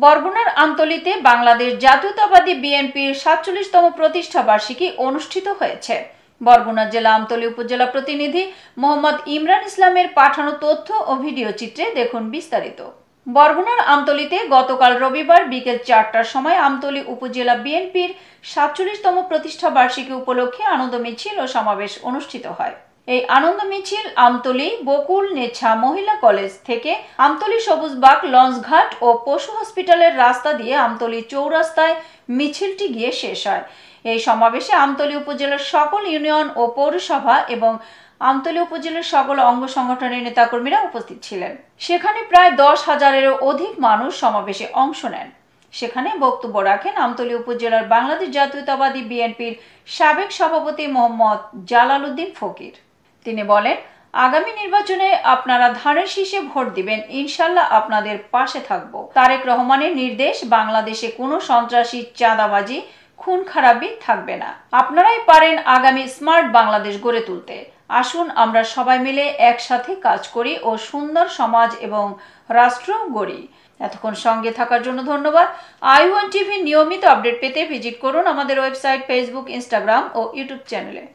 বরগুনার আমতলীতে বাংলাদেশ জাতীয়তাবাদী বিএনপির ৪৭তম প্রতিষ্ঠা বার্ষিকী অনুষ্ঠিত হয়েছে। বরগুনা জেলা আমতলী উপজেলা প্রতিনিধি মোহাম্মদ ইমরান ইসলামের পাঠানো তথ্য ও ভিডিও চিত্রে দেখুন বিস্তারিত। বরগুনার আমতলীতে গতকাল রবিবার বিকেল ৪টার সময় আমতলী উপজেলা বিএনপির ৪৭তম প্রতিষ্ঠা বার্ষিকী উপলক্ষে আনন্দ মিছিল ও সমাবেশ অনুষ্ঠিত হয়। এই আনন্দ মিছিল আমতলী বকুল নেছা মহিলা কলেজ থেকে আমতলী সবুজবাগ লঞ্চঘাট ও পশু হসপিটালের রাস্তা দিয়ে আমতলী চৌরাস্তায় মিছিলটি গিয়ে শেষ হয়। এই সমাবেশে আমতলী উপজেলার সকল ইউনিয়ন ও পৌরসভা এবং আমতলী উপজেলার সকল অঙ্গ সংগঠনের নেতাকর্মীরা উপস্থিত ছিলেন। সেখানে প্রায় ১০,০০০-এরও অধিক মানুষ সমাবেশে অংশ নেন। সেখানে বক্তব্য রাখেন আমতলী উপজেলার বাংলাদেশ জাতীয়তাবাদী বিএনপির সাবেক সভাপতি মোহাম্মদ জালাল উদ্দিন ফকির। তিনি বলেন, আগামী নির্বাচনে আপনারা ধানের শীষে ভোট দিবেন, ইনশাল্লাহ আপনাদের পাশে থাকব। তারেক রহমানের নির্দেশ, বাংলাদেশে কোনো সন্ত্রাসী, চাঁদাবাজি, খুন খারাপি থাকবে না। আপনারাই পারেন আগামী স্মার্ট বাংলাদেশ গড়ে তুলতে। আসুন আমরা সবাই মিলে একসাথে কাজ করি ও সুন্দর সমাজ এবং রাষ্ট্র গড়ি। এতক্ষণ সঙ্গে থাকার জন্য ধন্যবাদ। i1 টিভি নিয়মিত আপডেট পেতে ভিজিট করুন আমাদের ওয়েবসাইট, ফেসবুক, ইনস্টাগ্রাম ও ইউটিউব চ্যানেলে।